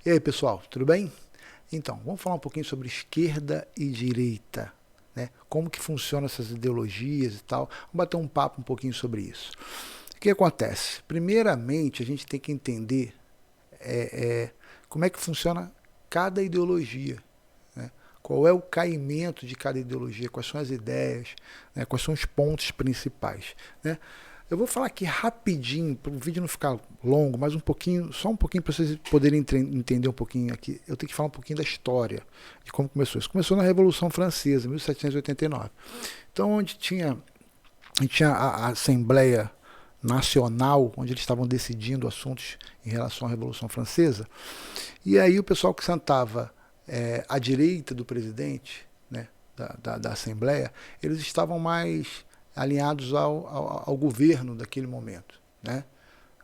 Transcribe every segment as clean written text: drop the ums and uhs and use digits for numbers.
E aí, pessoal, tudo bem? Então, vamos falar um pouquinho sobre esquerda e direita, né? Como que funcionam essas ideologias e tal. Vamos bater um papo um pouquinho sobre isso. O que acontece? Primeiramente, a gente tem que entender como é que funciona cada ideologia, né? Qual é o caimento de cada ideologia, quais são as ideias, né? Quais são os pontos principais, né? Eu vou falar aqui rapidinho, para o vídeo não ficar longo, mas um pouquinho, só um pouquinho para vocês poderem entender um pouquinho aqui. Eu tenho que falar um pouquinho da história, de como começou. Isso começou na Revolução Francesa, 1789. Então, onde a gente tinha a Assembleia Nacional, onde eles estavam decidindo assuntos em relação à Revolução Francesa. E aí o pessoal que sentava à direita do presidente, né, da Assembleia, eles estavam mais alinhados ao governo daquele momento, né?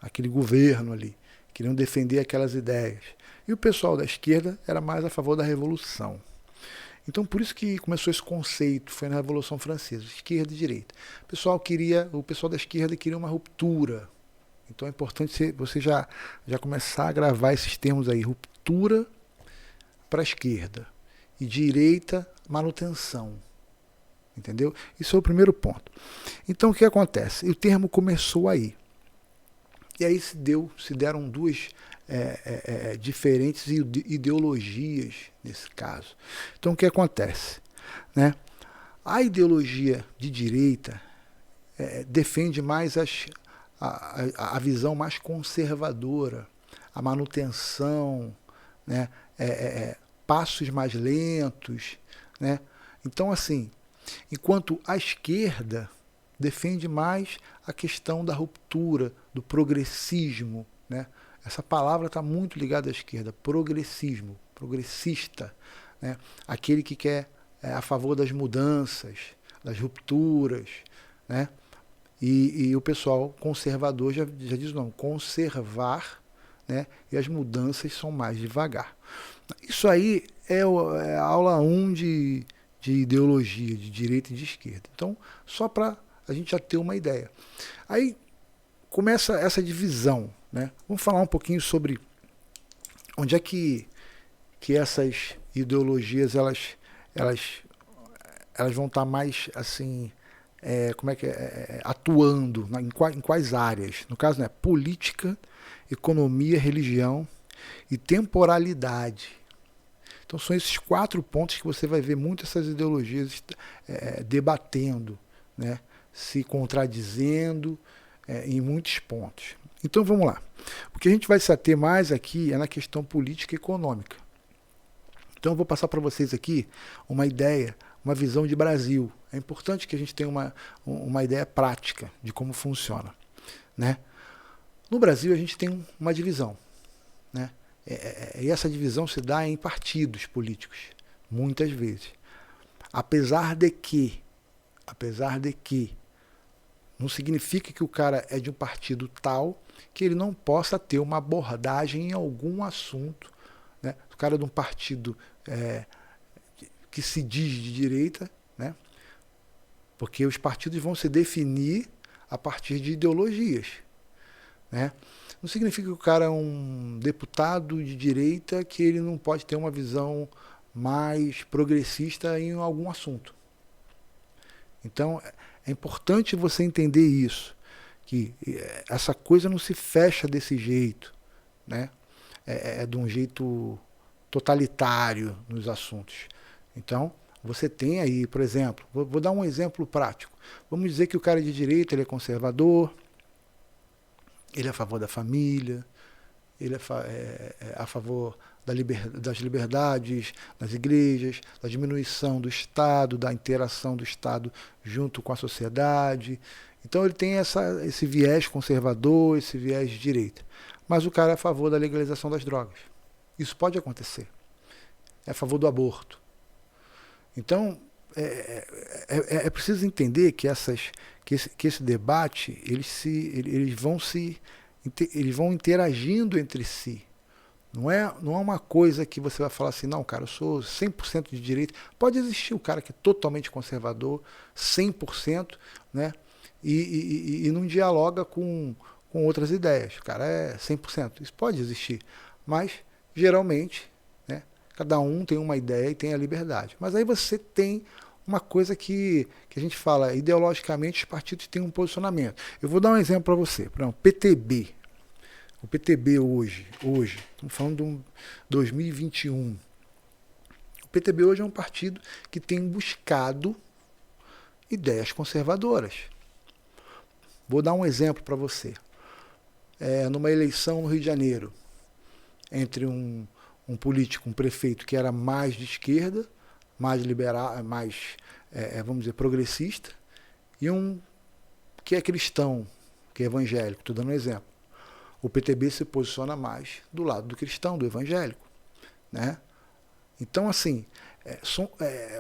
Aquele governo ali. Queriam defender aquelas ideias. E o pessoal da esquerda era mais a favor da Revolução. Então, por isso que começou esse conceito, foi na Revolução Francesa, esquerda e direita. O pessoal da esquerda queria uma ruptura. Então é importante você já começar a gravar esses termos aí, ruptura para a esquerda e direita, manutenção. Entendeu? Isso é o primeiro ponto. Então o que acontece? O termo começou aí. E aí se deram duas diferentes ideologias nesse caso. Então o que acontece? Né? A ideologia de direita defende mais a visão mais conservadora, a manutenção, né? Passos mais lentos. Né? Então, assim, enquanto a esquerda defende mais a questão da ruptura, do progressismo. Né? Essa palavra está muito ligada à esquerda, progressismo, progressista. Né? Aquele que quer a favor das mudanças, das rupturas. Né? E o pessoal conservador já diz não, conservar, né? E as mudanças são mais devagar. Isso aí é a aula 1 de ideologia, de direita e de esquerda. Então, só para a gente já ter uma ideia. Aí começa essa divisão. Né? Vamos falar um pouquinho sobre onde é que essas ideologias elas vão estar mais assim, atuando em quais áreas. No caso, né, política, economia, religião e temporalidade. Então são esses 4 pontos que você vai ver muito essas ideologias debatendo, né, se contradizendo em muitos pontos. Então vamos lá. O que a gente vai se ater mais aqui é na questão política e econômica. Então eu vou passar para vocês aqui uma ideia, uma visão de Brasil. É importante que a gente tenha uma ideia prática de como funciona. Né? No Brasil a gente tem uma divisão. Né? E essa divisão se dá em partidos políticos, muitas vezes. Apesar de que não significa que o cara é de um partido tal que ele não possa ter uma abordagem em algum assunto. Né? O cara é de um partido que se diz de direita, né? Porque os partidos vão se definir a partir de ideologias. Né? Não significa que o cara é um deputado de direita que ele não pode ter uma visão mais progressista em algum assunto. Então, é importante você entender isso, que essa coisa não se fecha desse jeito, né? É de um jeito totalitário nos assuntos. Então, você tem aí, por exemplo, vou dar um exemplo prático. Vamos dizer que o cara de direita ele é conservador, ele é a favor da família, ele é a favor das liberdades das igrejas, da diminuição do Estado, da interação do Estado junto com a sociedade. Então ele tem esse viés conservador, esse viés de direita. Mas o cara é a favor da legalização das drogas. Isso pode acontecer. É a favor do aborto. Então, é preciso entender que esse debate eles vão interagindo entre si. Não é uma coisa que você vai falar assim, não, cara, eu sou 100% de direita. Pode existir o cara que é totalmente conservador, 100%, né? E não dialoga com outras ideias. O cara é 100%. Isso pode existir. Mas geralmente, né, cada um tem uma ideia e tem a liberdade. Mas aí você tem uma coisa que a gente fala, ideologicamente os partidos têm um posicionamento. Eu vou dar um exemplo para você. Por exemplo, PTB. O PTB hoje, estamos falando de 2021. O PTB hoje é um partido que tem buscado ideias conservadoras. Vou dar um exemplo para você. Numa eleição no Rio de Janeiro, entre um político, um prefeito que era mais de esquerda, mais liberal, mais, vamos dizer, progressista, e um que é cristão, que é evangélico. Estou dando um exemplo. O PTB se posiciona mais do lado do cristão, do evangélico, né? Então, assim,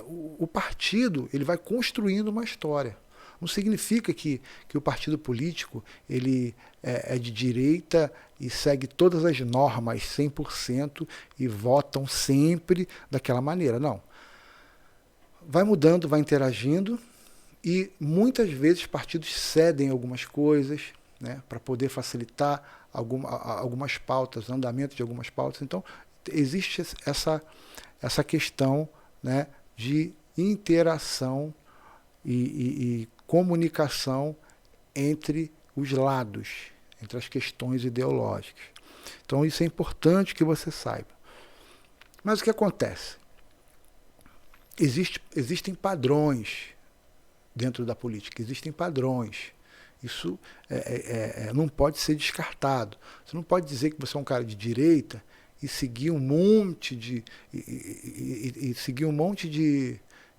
o partido ele vai construindo uma história. Não significa que o partido político ele é de direita e segue todas as normas 100% e votam sempre daquela maneira. Não. Vai mudando, vai interagindo e muitas vezes partidos cedem algumas coisas, né, para poder facilitar algumas pautas, andamento de algumas pautas. Então, existe essa questão, né, de interação e comunicação entre os lados, entre as questões ideológicas. Então, isso é importante que você saiba. Mas o que acontece? Existem padrões dentro da política, existem padrões. Isso não pode ser descartado. Você não pode dizer que você é um cara de direita e seguir um monte de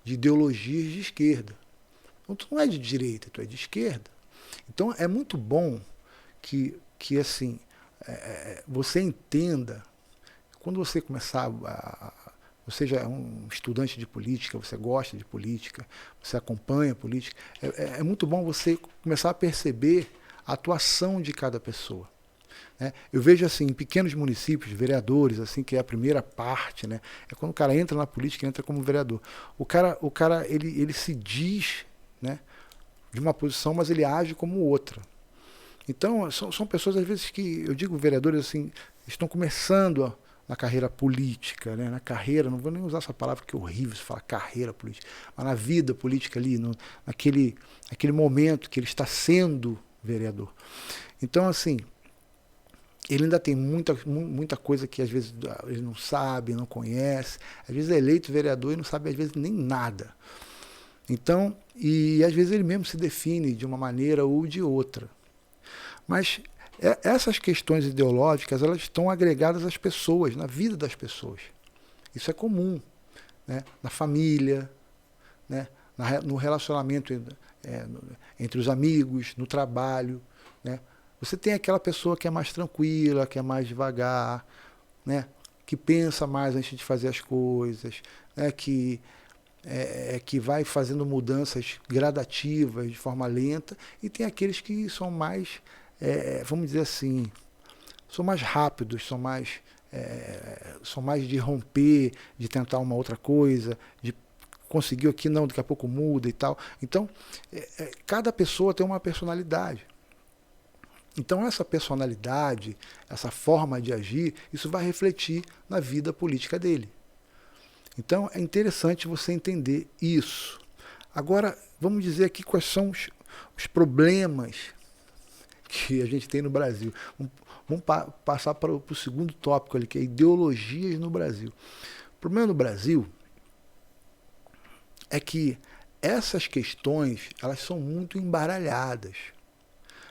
ideologias de esquerda. Então, tu não é de direita, tu é de esquerda. Então é muito bom que assim, você entenda, quando você começar você já é um estudante de política, você gosta de política, você acompanha a política, é muito bom você começar a perceber a atuação de cada pessoa. Né? Eu vejo assim, em pequenos municípios, vereadores, assim, que é a primeira parte, né? É quando o cara entra na política, entra como vereador. O cara ele se diz, né, de uma posição, mas ele age como outra. Então, são pessoas, às vezes, que, eu digo vereadores, assim, estão começando na carreira política, né? Na carreira, não vou nem usar essa palavra que é horrível se falar carreira política, mas na vida política ali, naquele momento que ele está sendo vereador. Então, assim, ele ainda tem muita coisa que às vezes ele não sabe, não conhece, às vezes é eleito vereador e não sabe às vezes nem nada. Então, e às vezes ele mesmo se define de uma maneira ou de outra. Mas essas questões ideológicas, elas estão agregadas às pessoas, na vida das pessoas. Isso é comum, né? Na família, né? No relacionamento entre os amigos, no trabalho, né? Você tem aquela pessoa que é mais tranquila, que é mais devagar, né? Que pensa mais antes de fazer as coisas, né? Que vai fazendo mudanças gradativas, de forma lenta, e tem aqueles que são mais, vamos dizer assim, são mais rápidos, são mais de romper, de tentar uma outra coisa, de conseguir aqui, não, daqui a pouco muda e tal. Então, cada pessoa tem uma personalidade. Então, essa personalidade, essa forma de agir, isso vai refletir na vida política dele. Então, é interessante você entender isso. Agora, vamos dizer aqui quais são os problemas que a gente tem no Brasil. Vamos passar para o segundo tópico ali, que é ideologias no Brasil. O problema no Brasil é que essas questões, elas são muito embaralhadas.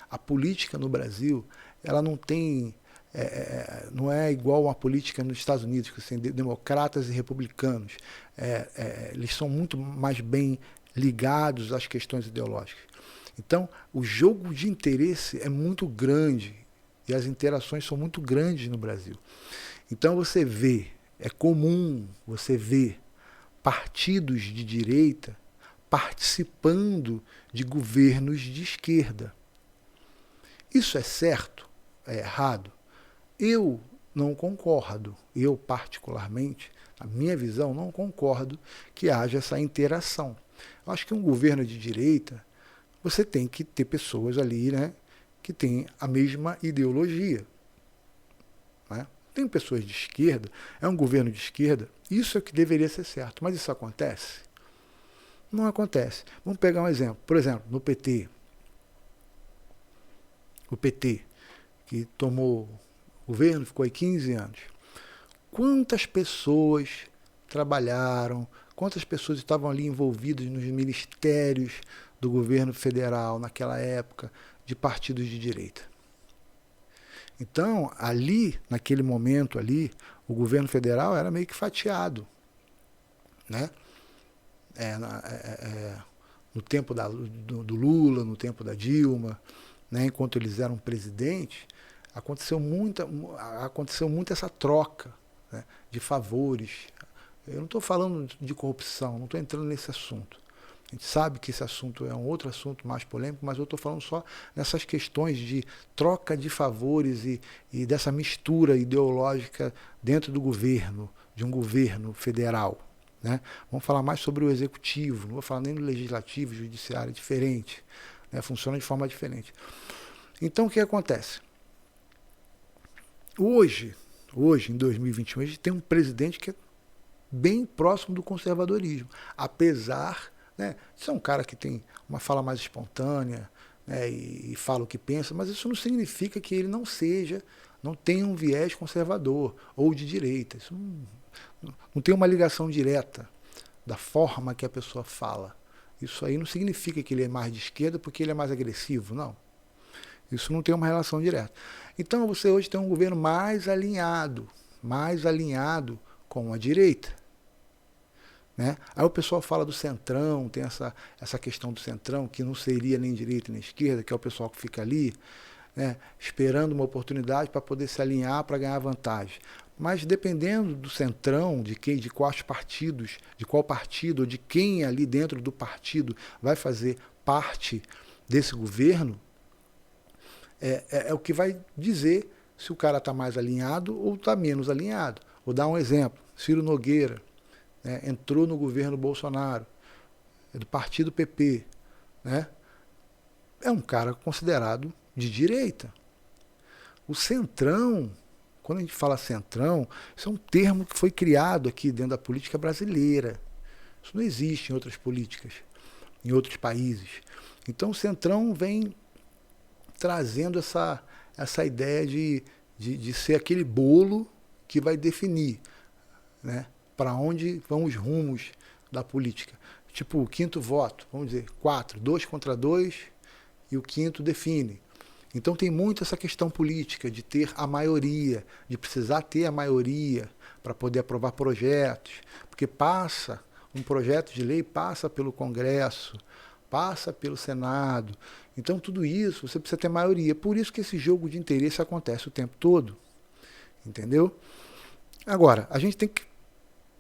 A política no Brasil, ela não tem... não é igual a política nos Estados Unidos, que tem democratas e republicanos. Eles são muito mais bem ligados às questões ideológicas. Então, o jogo de interesse é muito grande e as interações são muito grandes no Brasil. Então, você vê, é comum você ver partidos de direita participando de governos de esquerda. Isso é certo? É errado? Eu não concordo. Eu, particularmente, na minha visão, não concordo que haja essa interação. Eu acho que um governo de direita, você tem que ter pessoas ali, né, que têm a mesma ideologia. Né? tem pessoas de esquerda, é um governo de esquerda, isso é o que deveria ser certo. Mas isso acontece? Não acontece. Vamos pegar um exemplo. Por exemplo, no PT. O PT, que tomou o governo, ficou aí 15 anos. Quantas pessoas trabalharam, quantas pessoas estavam ali envolvidas nos ministérios do governo federal naquela época, de partidos de direita? Então, ali, naquele momento ali, o governo federal era meio que fatiado, né? No tempo do Lula, no tempo da Dilma, né? Enquanto eles eram presidentes, aconteceu muito essa troca, né, de favores. Eu não estou falando de corrupção, não estou entrando nesse assunto. A gente sabe que esse assunto é um outro assunto mais polêmico, mas eu estou falando só nessas questões de troca de favores e dessa mistura ideológica dentro do governo, de um governo federal, né? Vamos falar mais sobre o executivo, não vou falar nem do legislativo, judiciário, é diferente, né? Funciona de forma diferente. Então, o que acontece? Hoje, em 2021, a gente tem um presidente que é bem próximo do conservadorismo, apesar, né, de ser um cara que tem uma fala mais espontânea, né, e fala o que pensa, mas isso não significa que ele não tenha um viés conservador ou de direita. Isso não tem uma ligação direta da forma que a pessoa fala. Isso aí não significa que ele é mais de esquerda porque ele é mais agressivo, não. Isso não tem uma relação direta. Então você hoje tem um governo mais alinhado com a direita, né? Aí o pessoal fala do centrão, tem essa questão do centrão, que não seria nem direita nem esquerda, que é o pessoal que fica ali, né, esperando uma oportunidade para poder se alinhar para ganhar vantagem. Mas dependendo do centrão, de quais partidos, de qual partido, ou de quem ali dentro do partido vai fazer parte desse governo, é o que vai dizer se o cara está mais alinhado ou está menos alinhado. Vou dar um exemplo. Ciro Nogueira, né, entrou no governo Bolsonaro, é do partido PP, né? É um cara considerado de direita. O centrão, quando a gente fala centrão, isso é um termo que foi criado aqui dentro da política brasileira. Isso não existe em outras políticas, em outros países. Então o centrão vem trazendo essa ideia de ser aquele bolo que vai definir, né, para onde vão os rumos da política. Tipo, o quinto voto, vamos dizer, 4, 2 contra 2, e o quinto define. Então tem muito essa questão política de ter a maioria, de precisar ter a maioria para poder aprovar projetos, porque um projeto de lei passa pelo Congresso, passa pelo Senado. Então tudo isso você precisa ter maioria. Por isso que esse jogo de interesse acontece o tempo todo. Entendeu? Agora, a gente tem que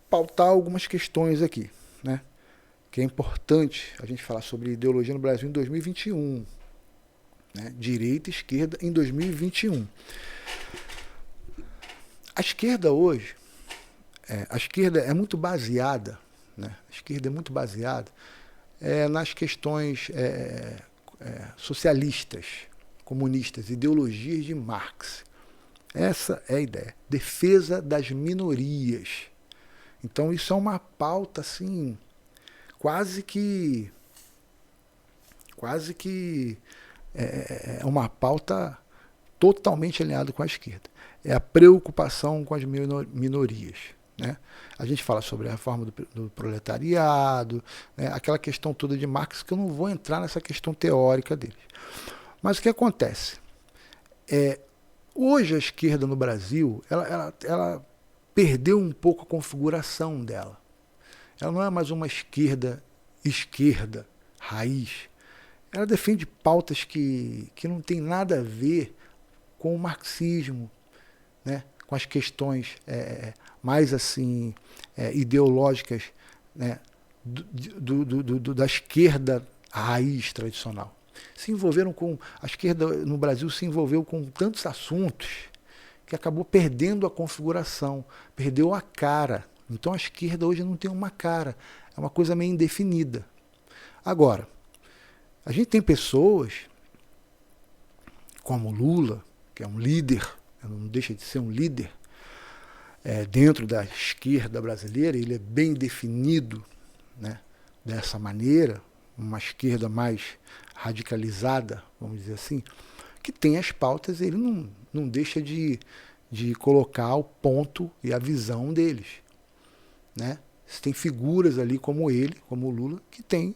pautar algumas questões aqui, né? Que é importante a gente falar sobre ideologia no Brasil em 2021. Né? Direita e esquerda em 2021. A esquerda hoje, a esquerda é muito baseada, né? A esquerda é muito baseada nas questões socialistas, comunistas, ideologias de Marx. Essa é a ideia. Defesa das minorias. Então isso é uma pauta assim, quase que é uma pauta totalmente alinhada com a esquerda. É a preocupação com as minorias. Né? A gente fala sobre a reforma do proletariado, né? Aquela questão toda de Marx, que eu não vou entrar nessa questão teórica deles. Mas o que acontece? Hoje a esquerda no Brasil, ela perdeu um pouco a configuração dela. Ela não é mais uma esquerda raiz. Ela defende pautas que não tem nada a ver com o marxismo, né? Com as questões mais assim ideológicas, né? Da esquerda raiz tradicional. A esquerda no Brasil se envolveu com tantos assuntos que acabou perdendo a configuração, perdeu a cara. Então a esquerda hoje não tem uma cara, é uma coisa meio indefinida. Agora, a gente tem pessoas como Lula, que é um líder, não deixa de ser um líder, dentro da esquerda brasileira, ele é bem definido, né, dessa maneira, uma esquerda mais radicalizada, vamos dizer assim, que tem as pautas, ele não deixa de colocar o ponto e a visão deles, né? Você tem figuras ali como ele, como o Lula, que tem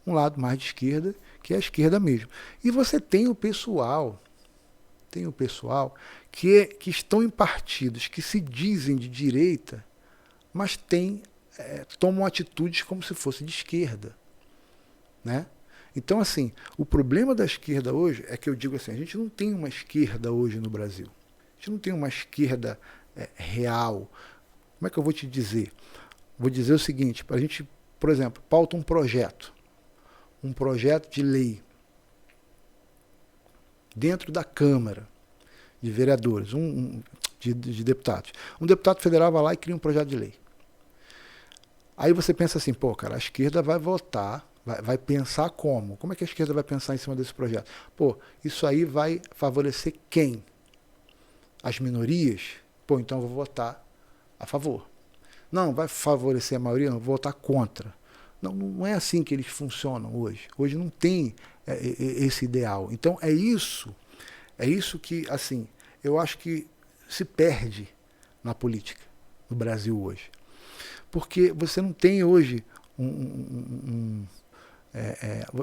um lado mais de esquerda, que é a esquerda mesmo. E você tem o pessoal que estão em partidos que se dizem de direita, mas tomam atitudes como se fosse de esquerda, né? Então, assim, o problema da esquerda hoje é que eu digo assim, a gente não tem uma esquerda hoje no Brasil. A gente não tem uma esquerda real. Como é que eu vou te dizer? Vou dizer o seguinte, a gente, por exemplo, pauta um projeto de lei dentro da Câmara de Vereadores, de deputados. Um deputado federal vai lá e cria um projeto de lei. Aí você pensa assim, pô, cara, a esquerda vai votar, vai pensar como? Como é que a esquerda vai pensar em cima desse projeto? Pô, isso aí vai favorecer quem? As minorias? Pô, então eu vou votar a favor. Não, vai favorecer a maioria? Não, vou votar contra. Não é assim que eles funcionam hoje. Hoje não tem esse ideal. Então é isso que, assim, eu acho que se perde na política no Brasil hoje. Porque você não tem hoje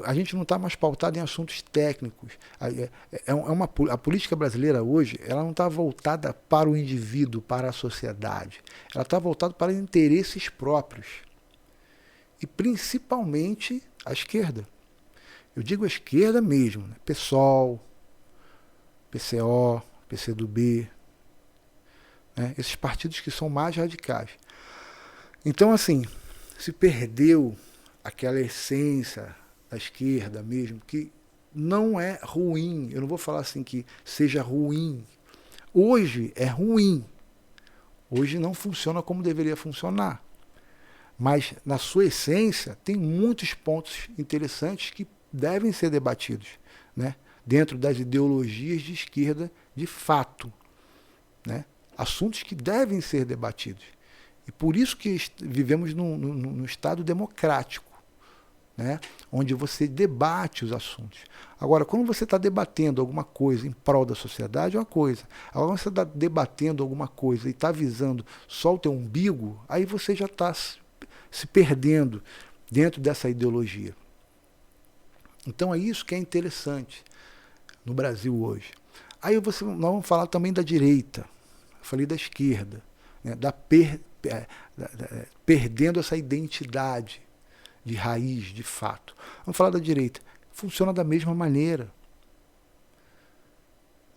a gente não está mais pautado em assuntos técnicos. A política brasileira hoje, ela não está voltada para o indivíduo, para a sociedade. Ela está voltada para interesses próprios. E principalmente a esquerda. Eu digo a esquerda mesmo, né? PSOL, PCO, PCdoB, né? Esses partidos que são mais radicais. Então, assim, se perdeu aquela essência da esquerda mesmo, que não é ruim. Eu não vou falar assim que seja ruim. Hoje é ruim. Hoje não funciona como deveria funcionar. Mas, na sua essência, tem muitos pontos interessantes que devem ser debatidos, né? Dentro das ideologias de esquerda de fato, né? Assuntos que devem ser debatidos. E por isso que vivemos num Estado democrático, né? Onde você debate os assuntos. Agora, quando você está debatendo alguma coisa em prol da sociedade, é uma coisa. Agora, quando você está debatendo alguma coisa e está visando só o teu umbigo, aí você já está se perdendo dentro dessa ideologia. Então é isso que é interessante no Brasil hoje. Aí nós vamos falar também da direita. Eu falei da esquerda, né? Perdendo essa identidade de raiz, de fato. Vamos falar da direita. Funciona da mesma maneira.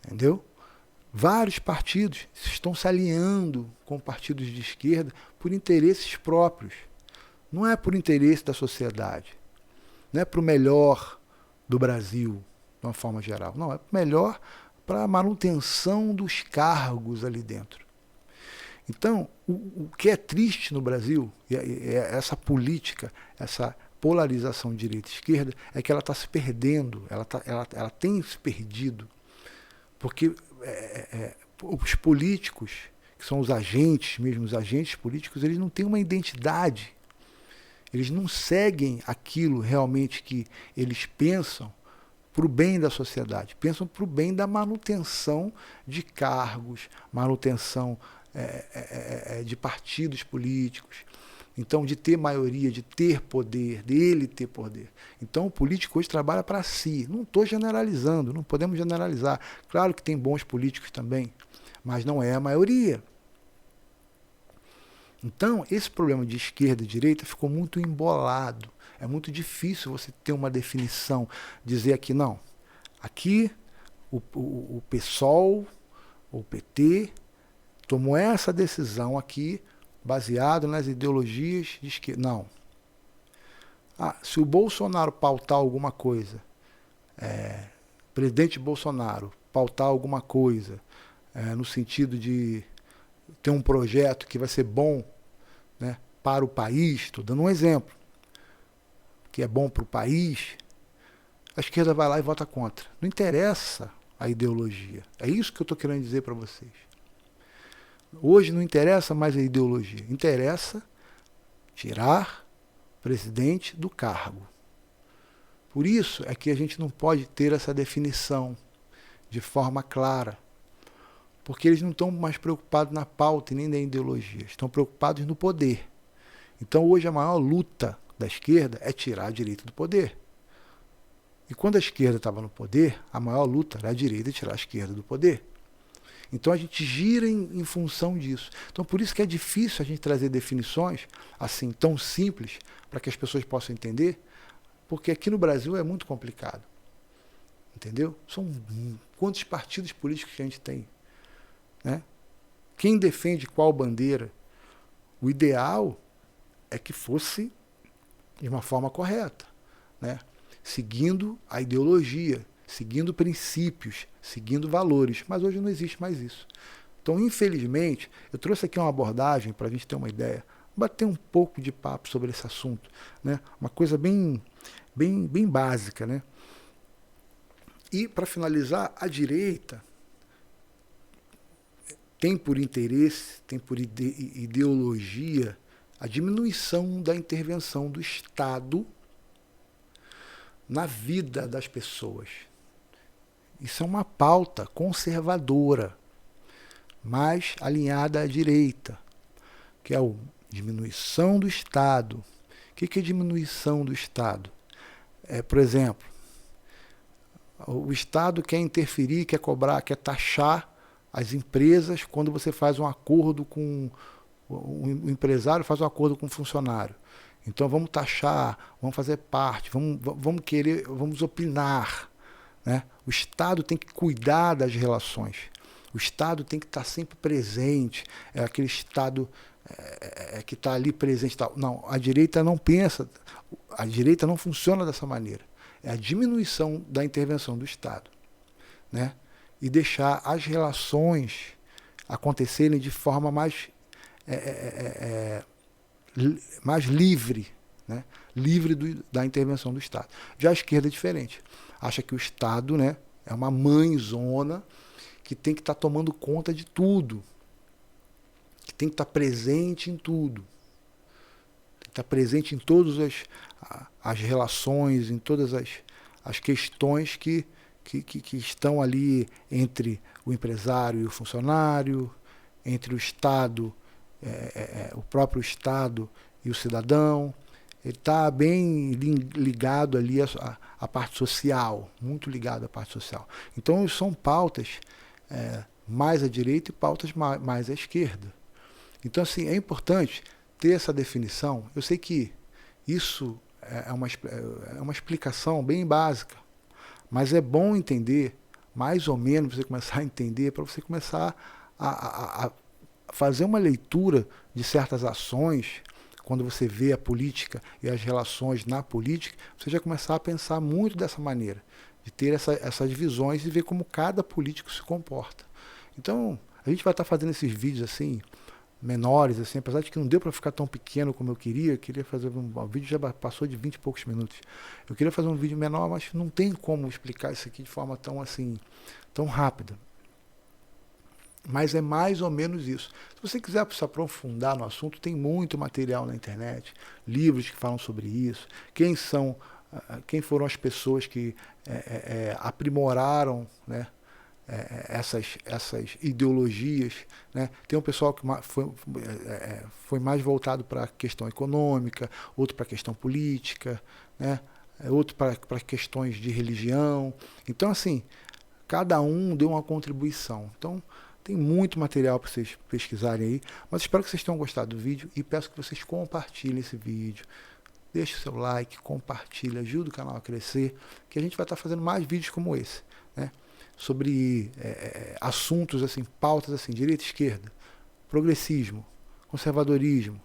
Entendeu? Vários partidos estão se alinhando com partidos de esquerda por interesses próprios. Não é por interesse da sociedade. Não é para o melhor do Brasil, de uma forma geral. Não, é melhor para a manutenção dos cargos ali dentro. Então, o que é triste no Brasil, essa política, essa polarização direita e esquerda, é que ela está se perdendo, ela tem se perdido. Porque os políticos, que são os agentes mesmo, os agentes políticos, eles não têm uma identidade. Eles não seguem aquilo realmente que eles pensam para o bem da sociedade, pensam para o bem da manutenção de cargos, manutenção de partidos políticos, então de ter maioria, de ter poder, dele ter poder. Então o político hoje trabalha para si. Não estou generalizando, não podemos generalizar. Claro que tem bons políticos também, mas não é a maioria. Então, esse problema de esquerda e direita ficou muito embolado. É muito difícil você ter uma definição, dizer aqui, não, aqui o PSOL, o PT, tomou essa decisão aqui, baseado nas ideologias de esquerda. Não. Se o Bolsonaro pautar alguma coisa, presidente Bolsonaro pautar alguma coisa, no sentido de ter um projeto que vai ser bom, né, para o país, estou dando um exemplo, que é bom para o país, a esquerda vai lá e vota contra. Não interessa a ideologia. É isso que eu estou querendo dizer para vocês. Hoje não interessa mais a ideologia, interessa tirar o presidente do cargo. Por isso é que a gente não pode ter essa definição de forma clara, porque eles não estão mais preocupados na pauta e nem na ideologia, estão preocupados no poder. Então hoje a maior luta da esquerda é tirar a direita do poder. E quando a esquerda estava no poder, a maior luta era a direita tirar a esquerda do poder. Então a gente gira em função disso. Então por isso que é difícil a gente trazer definições assim tão simples para que as pessoas possam entender, porque aqui no Brasil é muito complicado. Entendeu? São quantos partidos políticos que a gente tem, né? Quem defende qual bandeira? O ideal é que fosse de uma forma correta, né? Seguindo a ideologia, seguindo princípios, seguindo valores, mas hoje não existe mais isso. Então, infelizmente, eu trouxe aqui uma abordagem para a gente ter uma ideia, bater um pouco de papo sobre esse assunto, né? Uma coisa bem básica, né? E, para finalizar, a direita tem por interesse, tem por ideologia a diminuição da intervenção do Estado na vida das pessoas. Isso é uma pauta conservadora, mais alinhada à direita, que é a diminuição do Estado. O que é diminuição do Estado? Por exemplo, o Estado quer interferir, quer cobrar, quer taxar as empresas quando você faz um acordo com o empresário, faz um acordo com o funcionário. Então vamos taxar, vamos fazer parte, vamos opinar, né? O Estado tem que cuidar das relações. O Estado tem que estar sempre presente. É aquele Estado que está ali presente. Tal. Não, a direita não pensa, a direita não funciona dessa maneira. É a diminuição da intervenção do Estado, né? E deixar as relações acontecerem de forma mais livre, né? Livre da intervenção do Estado. Já a esquerda é diferente. Acha que o Estado, né, é uma mãezona que tem que estar tomando conta de tudo, que tem que estar presente em tudo, tem que estar presente em todas as relações, em todas as questões que estão ali entre o empresário e o funcionário, entre o Estado, o próprio Estado e o cidadão. Ele está bem ligado ali à parte social, muito ligado à parte social. Então são pautas mais à direita e pautas mais à esquerda. Então assim, é importante ter essa definição. Eu sei que isso é uma explicação bem básica, mas é bom entender, mais ou menos, para você começar a entender, para você começar a fazer uma leitura de certas ações. Quando você vê a política e as relações na política, você já começar a pensar muito dessa maneira, de ter essas divisões e ver como cada político se comporta. Então, a gente vai estar fazendo esses vídeos assim, menores, assim, apesar de que não deu para ficar tão pequeno como eu queria fazer um vídeo, já passou de 20 e poucos minutos. Eu queria fazer um vídeo menor, mas não tem como explicar isso aqui de forma tão assim, tão rápida. Mas é mais ou menos isso. Se você quiser se aprofundar no assunto, tem muito material na internet, livros que falam sobre isso, quem foram as pessoas que aprimoraram, né, essas ideologias, né? Tem um pessoal que foi mais voltado para a questão econômica, outro para a questão política, né? Outro para questões de religião. Então, assim, cada um deu uma contribuição. Então, tem muito material para vocês pesquisarem aí, mas espero que vocês tenham gostado do vídeo e peço que vocês compartilhem esse vídeo. Deixe o seu like, compartilhe, ajude o canal a crescer, que a gente vai estar fazendo mais vídeos como esse, né? Sobre assuntos, assim, pautas assim, direita e esquerda, progressismo, conservadorismo,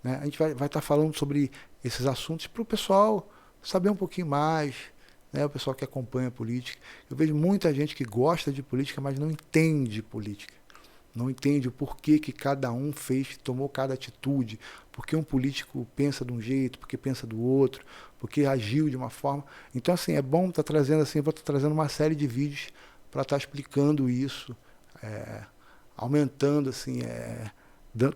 né? A gente vai estar falando sobre esses assuntos para o pessoal saber um pouquinho mais, né, o pessoal que acompanha a política. Eu vejo muita gente que gosta de política, mas não entende política. Não entende o porquê que cada um tomou cada atitude, porque um político pensa de um jeito, porque pensa do outro, porque agiu de uma forma. Então, assim, é bom estar trazendo assim, vou estar trazendo uma série de vídeos para estar explicando isso aumentando, assim,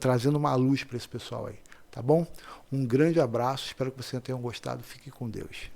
trazendo uma luz para esse pessoal aí, tá bom? Um grande abraço, espero que vocês tenham gostado, fique com Deus.